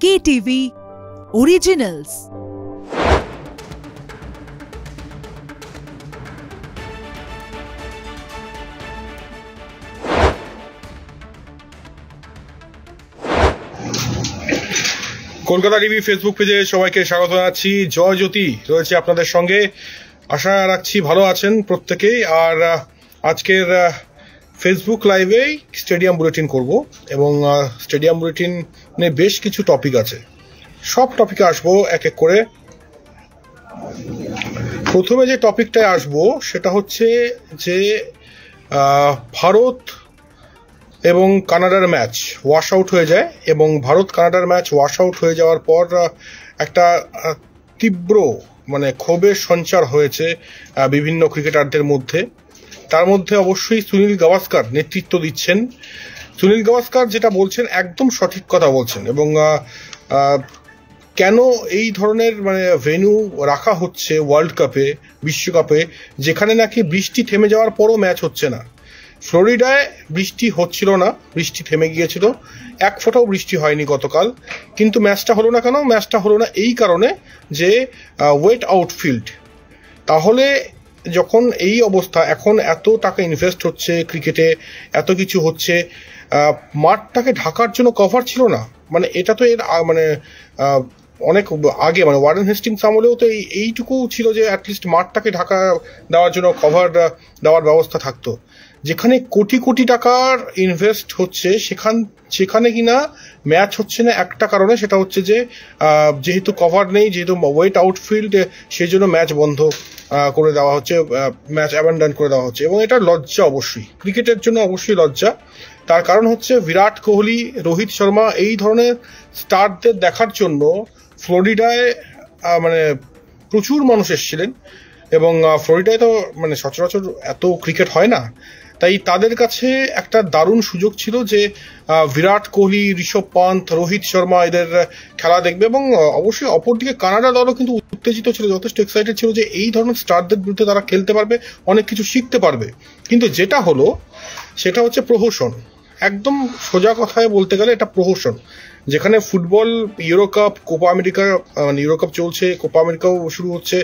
KTV Originals। Kolkata TV Facebook পেজে সবাইকে স্বাগত জানাচ্ছি। জয় জ্যোতি রয়েছে আপনাদের সঙ্গে। আশা রাখছি ভালো আছেন প্রত্যেকেই। আর আজকের ফেসবুক লাইভে স্টেডিয়াম বুলেটিন করব এবং স্টেডিয়াম বুলেটিনে বেশ কিছু টপিক আছে, সব টপিকে আসবো এক এক করে। প্রথমে যে টপিকটায় আসবো সেটা হচ্ছে যে ভারত এবং কানাডার ম্যাচ ওয়াশ আউট হয়ে যায় এবং ভারত কানাডার ম্যাচ ওয়াশ আউট হয়ে যাওয়ার পর একটা তীব্র ক্ষোভের সঞ্চার হয়েছে বিভিন্ন ক্রিকেটারদের মধ্যে। তার মধ্যে অবশ্যই সুনীল গাভাস্কার নেতৃত্ব দিচ্ছেন। সুনীল গাভাস্কার যেটা বলছেন একদম সঠিক কথা বলছেন এবং কেন এই ধরনের ভেন্যু রাখা হচ্ছে ওয়ার্ল্ড কাপে, বিশ্বকাপে, যেখানে নাকি বৃষ্টি থেমে যাওয়ার পরও ম্যাচ হচ্ছে না। ফ্লোরিডায় বৃষ্টি হচ্ছিল না, বৃষ্টি থেমে গিয়েছিল, এক ফোঁটাও বৃষ্টি হয়নি গতকাল। কিন্তু ম্যাচটা হলো না কেন? ম্যাচটা হলো না এই কারণে যে ওয়েট আউটফিল্ড। তাহলে যখন এই অবস্থা, এখন এত টাকা ইনভেস্ট হচ্ছে ক্রিকেটে, এত কিছু হচ্ছে, মাঠটাকে ঢাকার জন্য কভার ছিল না। এটা তো এর অনেক আগে ওয়ারেন হেস্টিংস আমলেও তো এইটুকু ছিল যে অ্যাটলিস্ট মাঠটাকে ঢাকা দেওয়ার জন্য কভার দেওয়ার ব্যবস্থা থাকতো। যেখানে কোটি কোটি টাকার ইনভেস্ট হচ্ছে সেখানে কিনা ম্যাচ হচ্ছে না একটা কারণে, সেটা হচ্ছে যে যেহেতু কভার নেই, যেহেতু ওয়েট আউটফিল্ড, সেই জন্য ম্যাচ বন্ধ করে দেওয়া হচ্ছে, ম্যাচ অ্যাবান্ডন করে দেওয়া হচ্ছে। এবং এটা লজ্জা, অবশ্যই ক্রিকেটের জন্য অবশ্যই লজ্জা। তার কারণ হচ্ছে বিরাট কোহলি, রোহিত শর্মা, এই ধরনের স্টারদের দেখার জন্য ফ্লোরিডায় প্রচুর মানুষ এসেছিলেন এবং ফ্লোরিডায় তো সচরাচর এত ক্রিকেট হয় না, তাই তাদের কাছে একটা দারুণ সুযোগ ছিল যে বিরাট কোহলি, ঋষভ পান্ত, রোহিত শর্মা এদের খেলা দেখবে। এবং অবশ্যই অপরদিকে কানাডা দলও কিন্তু উত্তেজিত ছিল, যথেষ্ট এক্সাইটেড ছিল যে এই ধরনের স্টারদের বিরুদ্ধে তারা খেলতে পারবে, অনেক কিছু শিখতে পারবে। কিন্তু যেটা হলো সেটা হচ্ছে প্রহসন। একদম সোজা কথায় বলতে গেলে এটা প্রহসন। যেখানে football, euro cup, Copa America, euro cup চলছে, কোপা আমেরিকাও শুরু হচ্ছে,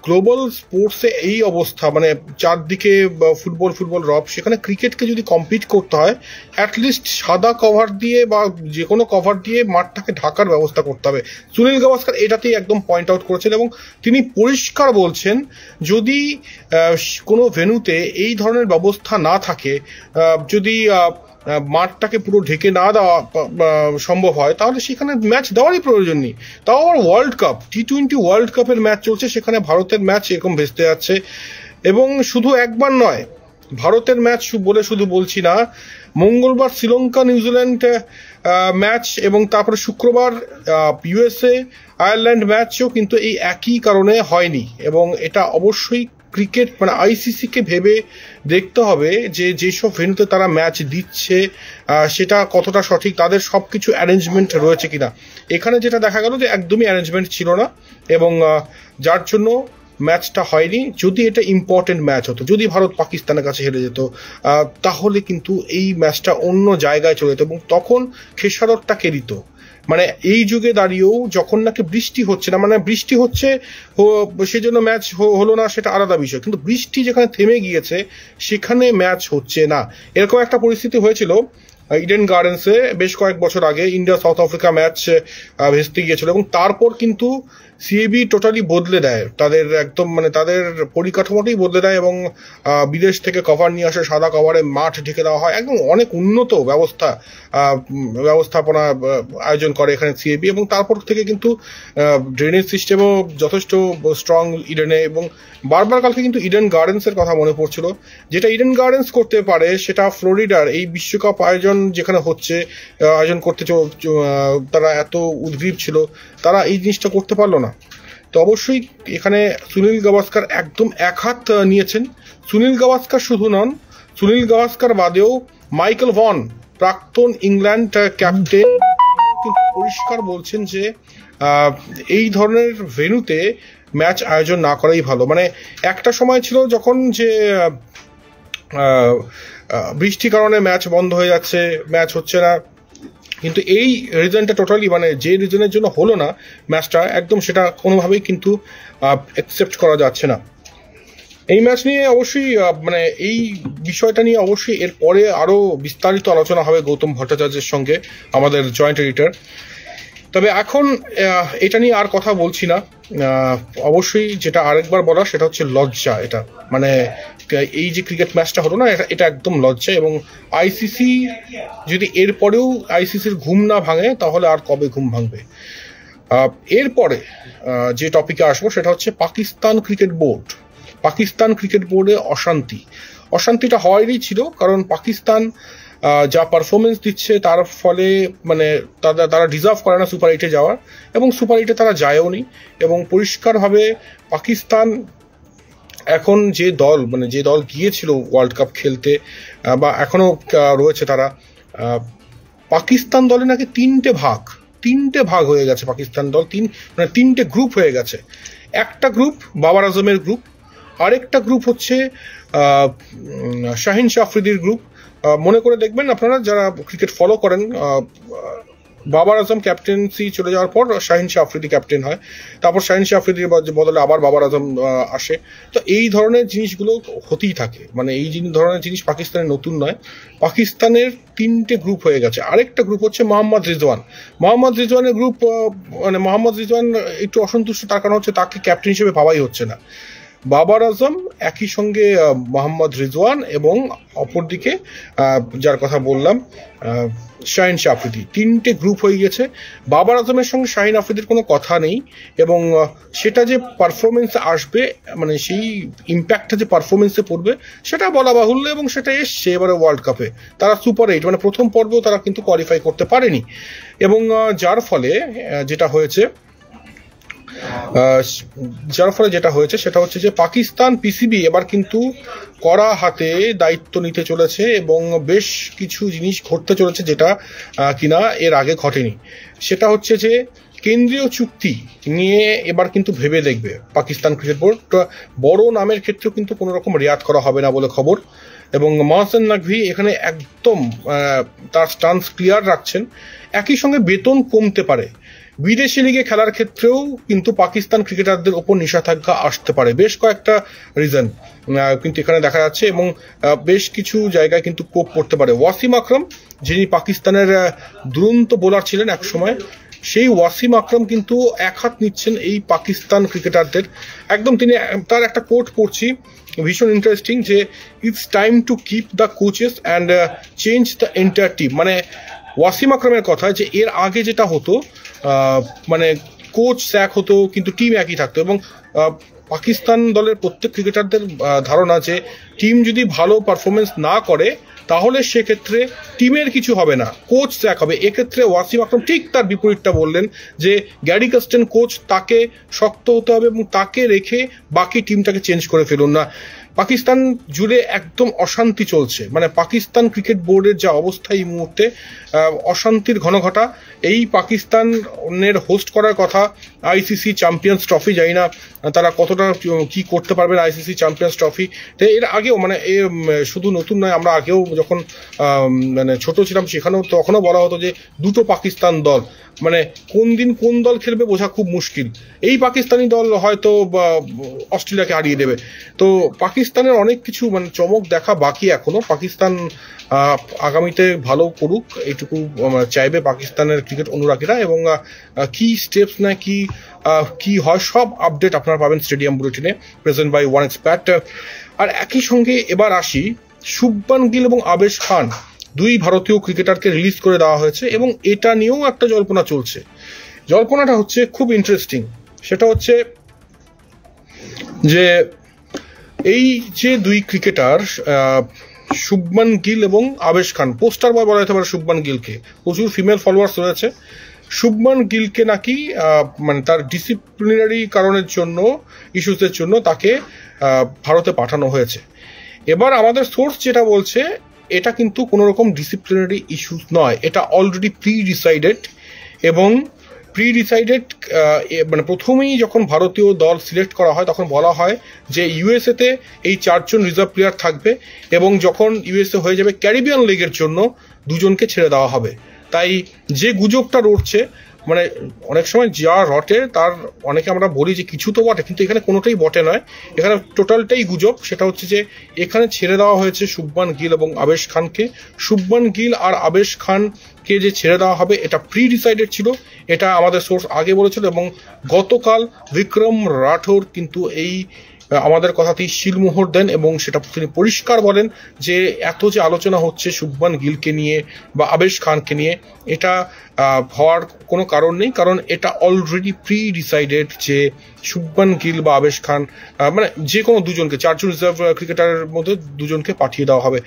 গ্লোবাল স্পোর্টসে এই অবস্থা, চারদিকে ফুটবল ফুটবল রব, সেখানে ক্রিকেটকে যদি কম্পিট করতে হয় অ্যাটলিস্ট সাদা কভার দিয়ে বা যে কোনো কভার দিয়ে মাঠটাকে ঢাকার ব্যবস্থা করতে হবে। সুনীল গাভাস্কার এটাতেই একদম পয়েন্ট আউট করেছেন এবং তিনি পরিষ্কার বলছেন যদি কোনো ভেন্যুতে এই ধরনের ব্যবস্থা না থাকে, যদি মাঠটাকে পুরো ঢেকে না দেওয়া সম্ভব হয়, তাহলে সেখানে ম্যাচ দেওয়ারই প্রয়োজন নেই। তাও আবার ওয়ার্ল্ড কাপ, T20 ওয়ার্ল্ড কাপের ম্যাচ চলছে, সেখানে ভারতের ম্যাচ এরকম ভেস্তে যাচ্ছে। এবং শুধু একবার নয়, ভারতের ম্যাচ বলে শুধু বলছি না, মঙ্গলবার শ্রীলঙ্কা নিউজিল্যান্ড ম্যাচ এবং তারপরে শুক্রবার USA আয়ারল্যান্ড ম্যাচও কিন্তু এই একই কারণে হয়নি। এবং এটা অবশ্যই ক্রিকেট ICC কে ভেবে দেখতে হবে যে যেসব ভেন্যুতে তারা ম্যাচ দিচ্ছে সেটা কতটা সঠিক, তাদের সবকিছু অ্যারেঞ্জমেন্ট রয়েছে কিনা। এখানে যেটা দেখা গেল যে একদমই অ্যারেঞ্জমেন্ট ছিল না এবং যার জন্য ম্যাচটা হয়নি। যদি এটা ইম্পর্টেন্ট ম্যাচ হতো, যদি ভারত পাকিস্তানের কাছে হেরে যেত, তাহলে কিন্তু এই ম্যাচটা অন্য জায়গায় চলে যেত এবং তখন খেসারতটা কে দিত। এই যুগে দাঁড়িয়েও যখন নাকি বৃষ্টি হচ্ছে না, বৃষ্টি হচ্ছে সেজন্য ম্যাচ হলো না, সেটা আলাদা বিষয়, কিন্তু বৃষ্টি যেখানে থেমে গিয়েছে সেখানে ম্যাচ হচ্ছে না। এরকম একটা পরিস্থিতি হয়েছিল ইডেন গার্ডেন্সে বেশ কয়েক বছর আগে, ইন্ডিয়া সাউথ আফ্রিকা ম্যাচ ভেস্তে গিয়েছিল এবং তারপর কিন্তু CAB টোটালি বদলে দেয়, তাদের একদম তাদের পরিকাঠামোটাই বদলে দেয় এবং বিদেশ থেকে কভার নিয়ে আসে, সাদা কভারে মাঠ ঢেকে দেওয়া হয়, একদম অনেক উন্নত ব্যবস্থাপনা আয়োজন করে এখানে CAB। এবং তারপর থেকে কিন্তু ড্রেনেজ সিস্টেমও যথেষ্ট স্ট্রং ইডেনে। এবং বারবার কালকে কিন্তু ইডেন গার্ডেন্সের কথা মনে পড়ছিল, যেটা ইডেন গার্ডেন্স করতে পারে সেটা ফ্লোরিডার এই বিশ্বকাপ আয়োজন যেখানে হচ্ছে, আয়োজন করতে তারা এত উদ্গ্রীব ছিল, তারা এই জিনিসটা করতে পারলো না। তো অবশ্যই এখানে সুনীল গাভাস্কার একদম এক হাত নিয়েছেন। সুনীল গাভাস্কার শুধু নন, সুনীল গাভাস্কার বাদেও মাইকেল ভন, প্রাক্তন ইংল্যান্ড ক্যাপ্টেন, পরিষ্কার বলছেন যে এই ধরনের ভেন্যুতে ম্যাচ আয়োজন না করাই ভালো। একটা সময় ছিল যখন যে বৃষ্টির কারণে ম্যাচ বন্ধ হয়ে যাচ্ছে, ম্যাচ হচ্ছে না, কিন্তু এই রিজনটা টোটালি মানে যে রিজনের জন্য হলো না ম্যাচটা, একদম সেটা কোনোভাবেই কিন্তু অ্যাকসেপ্ট করা যাচ্ছে না। এই ম্যাচ নিয়ে অবশ্যই মানে এই বিষয়টা নিয়ে অবশ্যই এরপরে আরও বিস্তারিত আলোচনা হবে গৌতম ভট্টাচার্যের সঙ্গে, আমাদের জয়েন্ট এডিটর। তবে এখন এটা নিয়ে আর কথা বলছি না। অবশ্যই যেটা আরেকবার বলা সেটা হচ্ছে লজ্জা। এটা মানে এই যে ক্রিকেট ম্যাচটা হলো না, এটা একদম লজ্জা। এবং আইসিসি যদি এরপরেও আইসিসির ঘুম না ভাঙে তাহলে আর কবে ঘুম ভাঙবে। এরপরে যে টপিকে আসবো সেটা হচ্ছে Pakistan cricket board. Pakistan cricket বোর্ডে অশান্তিটা হওয়ারই ছিল, কারণ পাকিস্তান যা পারফরমেন্স দিচ্ছে তার ফলে মানে তারা ডিজার্ভ করে না সুপার 8-এ যাওয়ার, এবং সুপার 8-এ তারা যায়ও নি। এবং পরিষ্কারভাবে পাকিস্তান এখন যে দল গিয়েছিল ওয়ার্ল্ড কাপ খেলতে বা এখনো রয়েছে, তারা পাকিস্তান দলে নাকি তিনটে ভাগ হয়ে গেছে। পাকিস্তান দল তিনটে গ্রুপ হয়ে গেছে। একটা গ্রুপ বাবার আজমের গ্রুপ, আরেকটা গ্রুপ হচ্ছে শাহিন শাহ আফ্রিদির গ্রুপ। মনে করে দেখবেন আপনারা যারা ক্রিকেট ফলো করেন, বাবার আজম ক্যাপ্টেন্সি চলে যাওয়ার পর শাহিন শাহ আফ্রিদি ক্যাপ্টেন হয়, তারপর শাহিন শাহ আফ্রিদির বদলে আবার বাবার আজম আসে। তো এই ধরনের জিনিসগুলো হতেই থাকে, মানে এই ধরনের জিনিস পাকিস্তানের নতুন নয়। পাকিস্তানের তিনটে গ্রুপ হয়ে গেছে। আরেকটা গ্রুপ হচ্ছে মোহাম্মদ রিজওয়ানের গ্রুপ। মানে মোহাম্মদ রিজওয়ান একটু অসন্তুষ্ট, তার কারণ হচ্ছে তাকে ক্যাপ্টেন হিসেবে ভাবাই হচ্ছে না। বাবার আজম, একই সঙ্গে মোহাম্মদ রিজওয়ান, এবং অপরদিকে যার কথা বললাম শাহিন শাহ আফ্রিদি, তিনটে গ্রুপ হয়ে গেছে। বাবার আজমের সঙ্গে শাহিন আফ্রিদির কোনো কথা নেই, এবং সেটা যে পারফরমেন্স আসবে, মানে সেই ইম্প্যাক্টটা যে পারফরমেন্সে পড়বে সেটা বলা বাহুল্য, এবং সেটা এসছে এবারে ওয়ার্ল্ড কাপে। তারা সুপার 8 মানে প্রথম পর্বেও তারা কিন্তু কোয়ালিফাই করতে পারেনি, এবং যার ফলে যেটা হয়েছে সেটা হচ্ছে যে পাকিস্তান পিসিবি এবার কিন্তু কড়া হাতে দায়িত্ব নিতে চলেছে, এবং বেশ কিছু জিনিস ঘটতে চলেছে যেটা কিনা এর আগে ঘটেনি। সেটা হচ্ছে যে কেন্দ্রীয় চুক্তি নিয়ে এবার কিন্তু ভেবে দেখবে পাকিস্তান ক্রিকেট বোর্ড। বড় নামের ক্ষেত্রেও কিন্তু কোনো রকম রেয়াত করা হবে না বলে খবর, এবং মহসেন নাকভি এখানে একদম তার স্টান্স ক্লিয়ার রাখছেন। একই সঙ্গে বেতন কমতে পারে, বিদেশি লিগে খেলার ক্ষেত্রেও কিন্তু পাকিস্তান ক্রিকেটারদের ওপর নিষেধাজ্ঞা আসতে পারে। বেশ কয়েকটা রিজন কিন্তু এখানে দেখা যাচ্ছে, এবং বেশ কিছু জায়গায় কিন্তু কোপ করতে পারে। ওয়াসিম আকরাম, যিনি পাকিস্তানের দুরন্ত বোলার ছিলেন এক সময়, সেই ওয়াসিম আকরাম কিন্তু এক হাত নিচ্ছেন এই পাকিস্তান ক্রিকেটারদের। একদম তিনি, তার একটা কোট পড়ছি ভীষণ ইন্টারেস্টিং, যে it's time to keep the coaches and change the entire team. মানে ওয়াসিম আকরামের কথা যে এর আগে যেটা হতো, মানে কোচ স্যাক হতো কিন্তু টিম একই থাকতো, এবং পাকিস্তান দলের প্রত্যেক ক্রিকেটারদের ধারণা যে টিম যদি ভালো পারফরমেন্স না করে তাহলে সেক্ষেত্রে টিমের কিছু হবে না, কোচ স্যাক হবে। এক্ষেত্রে ওয়াসিম আকরাম ঠিক তার বিপরীতটা বললেন, যে গ্যারি কাস্টেন কোচ, তাকে শক্ত হতে হবে এবং তাকে রেখে বাকি টিমটাকে চেঞ্জ করে ফেলুন না। পাকিস্তান জুড়ে একদম অশান্তি চলছে, মানে পাকিস্তান ক্রিকেট বোর্ডের যা অবস্থা এই মুহূর্তে, অশান্তির ঘনঘটা। এই পাকিস্তানের হোস্ট করার কথা আইসিসি চ্যাম্পিয়ন্স ট্রফি, জানি না তারা কতটা কি করতে পারবেন আইসিসি চ্যাম্পিয়ন্স ট্রফি। এর আগেও মানে শুধু নতুন নয়, আমরা আগেও যখন মানে ছোট ছিলাম সেখানেও তখনও বলা হতো যে দুটো পাকিস্তান দল, মানে কোন দিন কোন দল খেলবে বোঝা খুব মুশকিল। এই পাকিস্তানি দল হয়তো অস্ট্রেলিয়াকে হারিয়ে দেবে। তো পাকিস্তানের অনেক কিছু মানে চমক দেখা বাকি এখনো। পাকিস্তান আগামীতে ভালো করুক এইটুকু চাইবে পাকিস্তানের ক্রিকেট অনুরাগীরা, এবং কি স্টেপস নেয়, কি হয়, সব আপডেট আপনারা পাবেন স্টেডিয়াম বুলেটিনে, প্রেজেন্ট বাই ওয়ান এক্সপার্ট। আর একই সঙ্গে এবার আসি, শুভমান গিল এবং আবেশ খান, দুই ভারতীয় ক্রিকেটারকে রিলিজ করে দেওয়া হয়েছে, এবং এটা নিয়েও একটা জল্পনা চলছে। জল্পনাটা হচ্ছে খুব ইন্টারেস্টিং। সেটা হচ্ছে যে এই যে দুই ক্রিকেটার শুভমান গিল এবং আবেশ খান, পোস্টার বয় বলা যেতে পারে শুভমান গিলকে, প্রচুর ফিমেল ফলোয়ার্স রয়েছে। শুভমান গিলকে নাকি মানে তার ডিসিপ্লিনারি কারণের জন্য, ইস্যুসের জন্য তাকে ভারতে পাঠানো হয়েছে। এবার আমাদের সোর্স যেটা বলছে, এটা কিন্তু কোনো রকম ডিসিপ্লিনারি ইস্যুস নয়, এটা অলরেডি প্রি ডিসাইডেড। এবং প্রি ডিসাইডেড মানে প্রথমেই যখন ভারতীয় দল সিলেক্ট করা হয় তখন বলা হয় যে ইউএসএতে এই 4 জন রিজার্ভ প্লেয়ার থাকবে, এবং যখন ইউএসএ হয়ে যাবে ক্যারিবিয়ান লিগের জন্য 2 জনকে ছেড়ে দেওয়া হবে। তাই যে গুজবটা রটছে, মানে অনেক সময় যা রটে তার অনেকে আমরা বলি যে কিছু তো বটে, কিন্তু এখানে কোনোটাই বটে নয়, এখানে টোটালটাই গুজব। সেটা হচ্ছে যে এখানে ছেড়ে দেওয়া হয়েছে শুভমান গিল এবং আবেশ খানকে। শুভমান গিল আর আবেশ খানকে যে ছেড়ে দেওয়া হবে এটা প্রি ডিসাইডেড ছিল, এটা আমাদের সোর্স আগে বলেছিল। এবং গতকাল বিক্রম রাঠোর কিন্তু এই আমাদের কথাতেই শিলমোহর দেন এবং সেটা তিনি পরিষ্কার বলেন যে এত যে আলোচনা হচ্ছে শুভমান গিলকে নিয়ে বা আবেশ খানকে নিয়ে, এটা হওয়ার কোনো কারণ নেই, কারণ এটা অলরেডি প্রি ডিসাইডেড যে শুভমান গিল বা আবেশ খান মানে যে কোনো দুজনকে, 4 জন রিজার্ভ ক্রিকেটারের মধ্যে দুজনকে পাঠিয়ে দেওয়া হবে।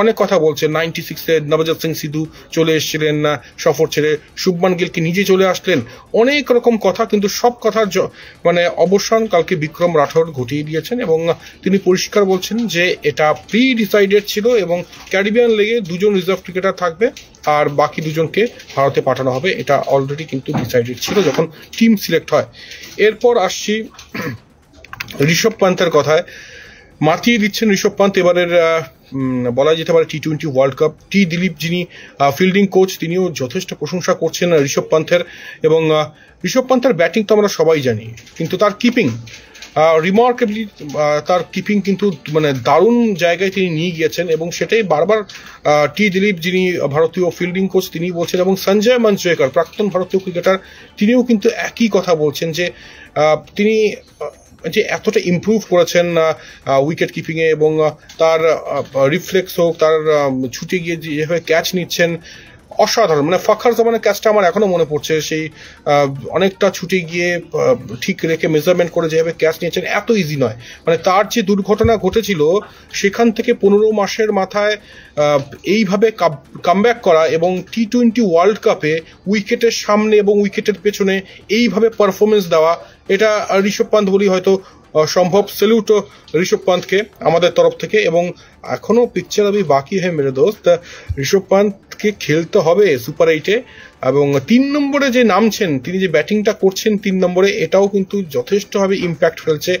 অনেক কথা বলছে, 96-এ নবজোৎ সিং সিধু চলে এসেছিলেন না সফর ছেড়ে, শুভমান গিলকে নিজে চলে আসলেন, অনেক রকম কথা, কিন্তু সব কথার মানে অবসান কালকে বিক্রম রাঠোর ঘটিয়ে দিয়েছেন এবং তিনি পরিষ্কার বলছেন যে এটা প্রি ডিসাইডেড ছিল এবং ক্যারিবিয়ান লিগে 2 জন রিজার্ভ ক্রিকেটার থাকবে আর বাকি 2 জনকে ভারতে পাঠানো হবে, এটা অলরেডি কিন্তু ডিসাইডেড ছিল যখন টিম সিলেক্ট হয়। এরপর আসছি ঋষভ পান্তের কথায়। মাতিয়ে দিচ্ছেন ঋষভ পান্ত এবারের বলা যেতে পারে T20 ওয়ার্ল্ড কাপ। দিলীপ যিনি ফিল্ডিং কোচ, তিনিও যথেষ্ট প্রশংসা করছেন ঋষভ পান্তের। এবং ঋষভ পান্তের ব্যাটিং তো আমরা সবাই জানি, কিন্তু তার কিপিং রিমার্কেবলি, তার কিপিং কিন্তু মানে দারুণ জায়গায় তিনি নিয়ে গিয়েছেন এবং সেটাই বারবার দিলীপ যিনি ভারতীয় ফিল্ডিং কোচ তিনি বলছেন। এবং সঞ্জয় মঞ্জরেকর প্রাক্তন ভারতীয় ক্রিকেটার, তিনিও কিন্তু একই কথা বলছেন যে তিনি যে এতটা ইমপ্রুভ করেছেন উইকেট কিপিংয়ে এবং তার রিফ্লেক্স হোক, তার ছুটে গিয়ে যেভাবে ক্যাচ নিচ্ছেন অসাধারণ। মানে ফখর জামানের ক্যাচটা আমার এখনো মনে পড়ছে, সেই অনেকটা ছুটে গিয়ে ঠিক রেখে মেজারমেন্ট করে যেভাবে ক্যাচ নিয়েছেন, এত ইজি নয়। মানে তার যে দুর্ঘটনা ঘটেছিল সেখান থেকে 15 মাসের মাথায় এইভাবে কামব্যাক করা এবং T20 ওয়ার্ল্ড কাপে উইকেটের সামনে এবং উইকেটের পেছনে এইভাবে পারফরমেন্স দেওয়া, এটা ঋষভ পান্ত বলি হয়তো সম্ভব। সেলুট ঋষভ পান্তকে আমাদের তরফ থেকে। এবং এখনো পিকচার আমি বাকি হ্যাঁ মেরে দোস্ত, ঋষভ পান্তকে খেলতে হবে সুপার 8-এ এবং 3 নম্বরে যে নামছেন, তিনি যে ব্যাটিংটা করছেন 3 নম্বরে, এটাও কিন্তু যথেষ্টভাবে ইম্প্যাক্ট ফেলছে।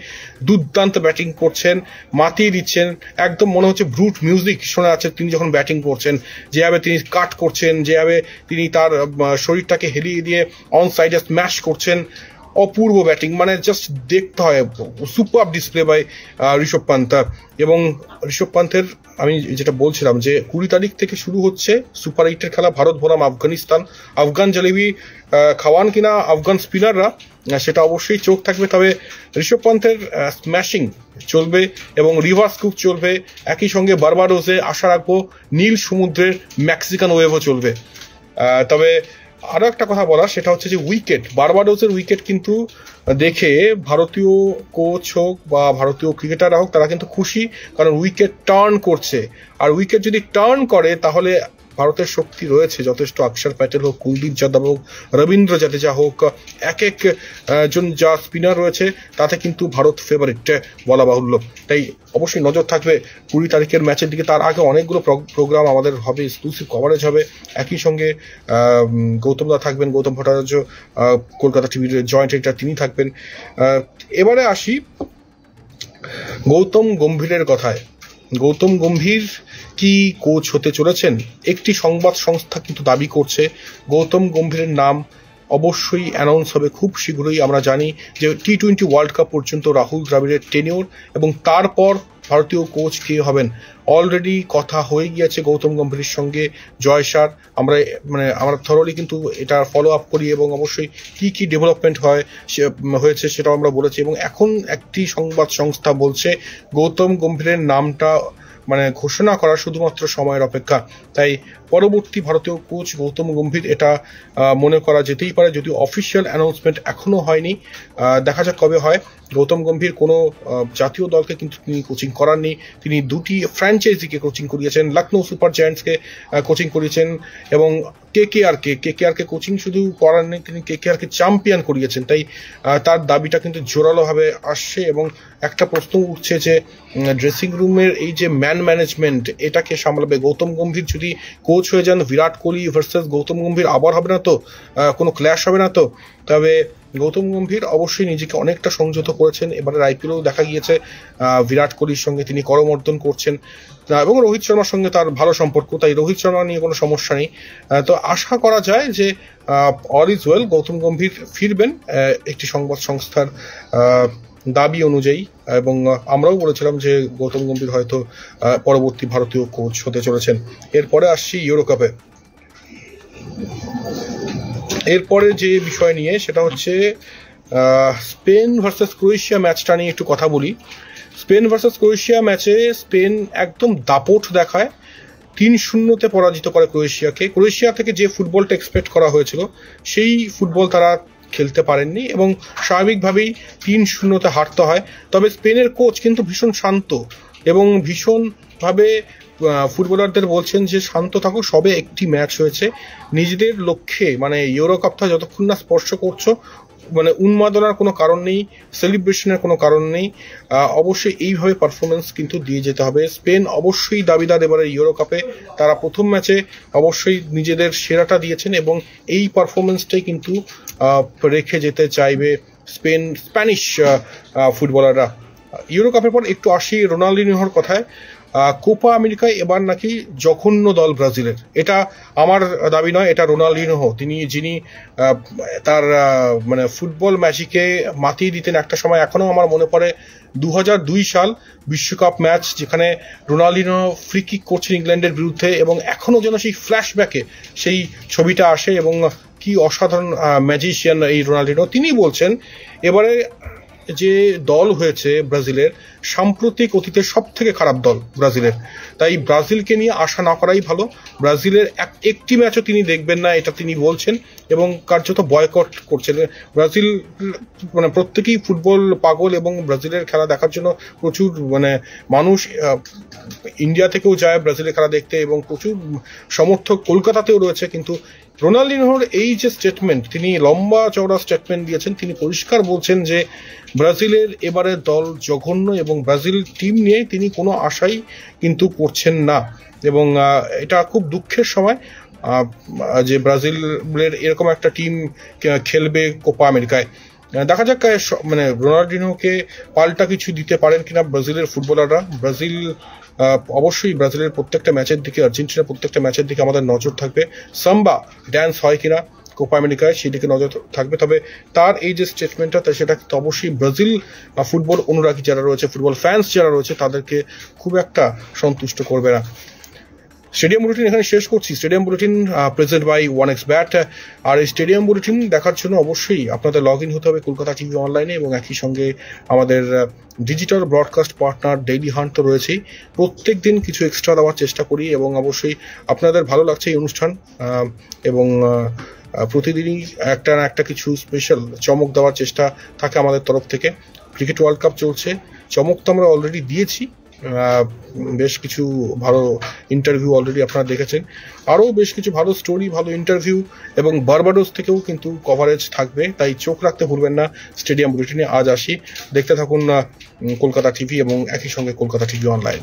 দুর্দান্ত ব্যাটিং করছেন, মাতিয়ে দিচ্ছেন, একদম মনে হচ্ছে ব্রুট মিউজিক শোনা যাচ্ছে তিনি যখন ব্যাটিং করছেন, যেভাবে তিনি কাট করছেন, যেভাবে তিনি তার শরীরটাকে হেলিয়ে দিয়ে অন সাইডে স্ম্যাশ করছেন, অপূর্ব ব্যাটিং, মানে জাস্ট দেখতে হয়। Super display by Rishabh Pant. এবং ঋষভ পান্তের আমি যেটা বলছিলাম যে 20 তারিখ থেকে শুরু হচ্ছে সুপার 8-এর খেলা, ভারত বনাম আফগানিস্তান। আফগান জলেবি খাওয়ান কিনা আফগান স্পিনাররা, সেটা অবশ্যই চোখ থাকবে। তবে ঋষভ পান্তের স্ম্যাশিং চলবে এবং রিভার্স কুক চলবে, একই সঙ্গে বার্বাডোসে আশা রাখবো নীল সমুদ্রের মেক্সিকান ওয়েভও চলবে। তবে আরো একটা কথা বলা, সেটা হচ্ছে যে উইকেট, বার্বাডোসের উইকেট কিন্তু দেখে ভারতীয় কোচ হোক বা ভারতীয় ক্রিকেটাররা হোক তারা কিন্তু খুশি, কারণ উইকেট টার্ন করছে। আর উইকেট যদি টার্ন করে তাহলে ভারতের শক্তি রয়েছে যথেষ্ট। অক্ষর প্যাটেল হোক, কুলদীপ যাদব হোক, রবীন্দ্র জাদেজা হোক, এক জন যা স্পিনার রয়েছে তাতে কিন্তু ভারত ফেভারিট বলা বাহুল্য। তাই অবশ্যই নজর থাকবে 20 তারিখের ম্যাচের দিকে। তার আগে অনেকগুলো প্রোগ্রাম আমাদের হবে, এক্সক্লুসিভ কভারেজ হবে। একই সঙ্গে গৌতম দা থাকবেন, গৌতম ভট্টাচার্য কলকাতা টিভির জয়েন্ট এডিটর, তিনি থাকবেন। এবারে আসি গৌতম গম্ভীরের কথায়। গৌতম গম্ভীর কি কোচ হতে চলেছেন? একটি সংবাদ সংস্থা কিন্তু দাবি করছে গৌতম গম্ভীরের নাম অবশ্যই অ্যানাউন্স হবে খুব শীঘ্রই। আমরা জানি যে T20 ওয়ার্ল্ড কাপ পর্যন্ত রাহুল দ্রাবিড়ের টেনিওর এবং তারপর ভারতীয় কোচ কে হবেন অলরেডি কথা হয়ে গিয়েছে গৌতম গম্ভীরের সঙ্গে জয় স্যার। আমরা থরলি কিন্তু এটা ফলো আপ করি এবং অবশ্যই কি ডেভেলপমেন্ট হয়েছে সেটাও আমরা বলেছি। এবং এখন একটি সংবাদ সংস্থা বলছে গৌতম গম্ভীরের নামটা ঘোষণা করা শুধুমাত্র সময়ের অপেক্ষা। তাই পরবর্তী ভারতীয় কোচ গৌতম গম্ভীর এটা মনে করা যেতেই পারে, যদিও অফিসিয়াল অ্যানাউন্সমেন্ট এখনো হয়নি। দেখা যাক কবে হয়। গৌতম গম্ভীর কোনো জাতীয় দলকে কিন্তু তিনি কোচিং করাননি, তিনি 2টি ফ্র্যাঞ্চাইজিকে কোচিং করিয়েছেন, লখনৌ সুপার জায়ান্টসকে কোচিং করিয়েছেন এবং কেকেআরকে কোচিং শুধু করাননি, তিনি কেকেআরকে চ্যাম্পিয়ন করিয়েছেন। তাই তার দাবিটা কিন্তু জোরালোভাবে আসছে এবং একটা প্রশ্ন উঠছে যে ড্রেসিং রুমের এই যে ম্যানেজমেন্ট এটাকে সামলাবে গৌতম গম্ভীর যদি কোচ হয়ে যান, বিরাট কোহলি ভার্সেস গৌতম গম্ভীর আবার হবে না তো? কোনো ক্ল্যাশ হবে না তো? তবে গৌতম গম্ভীর অবশ্যই নিজেকে অনেকটা সংযত করেছেন। এবারের আইপিএলেও দেখা গিয়েছে বিরাট কোহলির সঙ্গে তিনি করমর্দন করছেন এবং রোহিত শর্মার সঙ্গে তার ভালো সম্পর্ক, তাই রোহিত শর্মা নিয়ে কোনো সমস্যা নেই। তো আশা করা যায় যে all is well, Gautam Gambhir ফিরবেন একটি সংবাদ সংস্থার দাবি অনুযায়ী, এবং আমরাও বলেছিলাম যে গৌতম গম্ভীর হয়তো পরবর্তী ভারতীয় কোচ হতে চলেছেন। এরপরে আসছি ইউরো কাপে। এরপরে যে বিষয় নিয়ে সেটা হচ্ছে স্পেন ভার্সেস ক্রোয়েশিয়া ম্যাচটা নিয়ে একটু কথা বলি। স্পেন ভার্সেস ক্রোয়েশিয়া ম্যাচে স্পেন একদম দাপট দেখায়, 3-0 পরাজিত করে ক্রোয়েশিয়াকে। ক্রোয়েশিয়া থেকে যে ফুটবলটা এক্সপেক্ট করা হয়েছিল সেই ফুটবল তারা খেলতে পারেননি এবং স্বাভাবিকভাবেই 3-0 হারতে হয়। তবে স্পেনের কোচ কিন্তু ভীষণ শান্ত এবং ভীষণভাবে ফুটবলারদের বলছেন যে শান্ত থাকো, সবে একটি ম্যাচ হয়েছে, নিজেদের লক্ষ্যে মানে ইউরো কাপটা যতক্ষণ না স্পর্শ করছো মানে উন্মাদনার কোনো কারণ নেই, সেলিব্রেশনের কোনো কারণ নেই। অবশ্যই এইভাবে পারফরমেন্স কিন্তু দিয়ে যেতে হবে। স্পেন অবশ্যই দাবিদার এবারে ইউরো কাপে। তারা প্রথম ম্যাচে অবশ্যই নিজেদের সেরাটা দিয়েছেন এবং এই পারফরমেন্সটাই কিন্তু রেখে যেতে চাইবে স্প্যানিশ ফুটবলাররা। ইউরো কাপের পর একটু আসি রোনাল্ডিনহোর কথায়। কোপা আমেরিকায় এবার নাকি জঘন্য দল ব্রাজিলের। এটা আমার দাবি নয়, এটা রোনাল্ডিনহো, যিনি তার মানে ফুটবল ম্যাজিকে মাতিয়ে দিতেন একটা সময়। এখনো আমার মনে পড়ে 2002 সাল বিশ্বকাপ ম্যাচ, যেখানে রোনাল্ডিনহো ফ্রি কিক করছেন ইংল্যান্ডের বিরুদ্ধে এবং এখনো যেন সেই ফ্ল্যাশব্যাকে সেই ছবিটা আসে এবং কি অসাধারণ ম্যাজিশিয়ান এই রোনাল্ডিনহো। তিনি বলছেন এবারে যে দল হয়েছে ব্রাজিলের সাম্প্রতিক অতীতের সব থেকে খারাপ দল ব্রাজিলের, তাই ব্রাজিলকে নিয়ে আশা না করাই ভালো। ব্রাজিলের একটি ম্যাচও তিনি দেখবেন না, এটা তিনি বলছেন এবং কার্যত বয়কট করছেন। ব্রাজিল মানে প্রত্যেকেই ফুটবল পাগল এবং ব্রাজিলের খেলা দেখার জন্য প্রচুর মানে মানুষ ইন্ডিয়া থেকেও যায় ব্রাজিলের খেলা দেখতে এবং প্রচুর সমর্থক কলকাতাতেও রয়েছে। কিন্তু রোনাল্ডিনহোর এই যে স্টেটমেন্ট, তিনি লম্বা চওড়া স্টেটমেন্ট দিয়েছেন, তিনি পরিষ্কার বলছেন যে ব্রাজিলের এবারের দল জঘন্য এবং ব্রাজিল টিম নিয়ে তিনি কোনো আশাই কিন্তু করছেন না এবং এটা খুব দুঃখের সময় যে ব্রাজিলের এরকম একটা টিম খেলবে কোপা আমেরিকায়। দেখা যাক মানে রোনাল্ডিনহোকে পাল্টা কিছু দিতে পারেন কিনা ব্রাজিলের ফুটবলাররা। ব্রাজিল অবশ্যই ব্রাজিলের প্রত্যেকটা ম্যাচের দিকে, আর্জেন্টিনার প্রত্যেকটা ম্যাচের দিকে আমাদের নজর থাকবে। সাম্বা ড্যান্স হয় কিনা কোপা আমেরিকায় সেদিকে নজর থাকবে। তবে তার এই যে স্টেটমেন্টটা সেটা কিন্তু অবশ্যই ব্রাজিল ফুটবল অনুরাগী যারা রয়েছে, ফুটবল ফ্যান্স যারা রয়েছে তাদেরকে খুব একটা সন্তুষ্ট করবে না। স্টেডিয়াম বুলেটিন এখানে শেষ করছি। Stadium bulletin present by OneXBet। আর এই স্টেডিয়াম বুলেটিন দেখার জন্য অবশ্যই আপনাদের লগ ইন হতে হবে কলকাতা টিভি অনলাইনে এবং একই সঙ্গে আমাদের digital broadcast partner daily hunt তো রয়েছেই। প্রত্যেক দিন কিছু এক্সট্রা দেওয়ার চেষ্টা করি এবং অবশ্যই আপনাদের ভালো লাগছে এই অনুষ্ঠান এবং প্রতিদিনই একটা না একটা কিছু স্পেশাল চমক দেওয়ার চেষ্টা থাকে আমাদের তরফ থেকে। ক্রিকেট ওয়ার্ল্ড কাপ চলছে, চমক তো আমরা অলরেডি দিয়েছি, বেশ কিছু ভালো ইন্টারভিউ অলরেডি আপনারা দেখেছেন, আরও বেশ কিছু ভালো স্টোরি, ভালো ইন্টারভিউ এবং বারবাডোস থেকেও কিন্তু কভারেজ থাকবে, তাই চোখ রাখতে ভুলবেন না স্টেডিয়াম বুলেটিনে। আজ আসি, দেখতে থাকুন কলকাতা টিভি এবং একই সঙ্গে কলকাতা টিভি অনলাইন।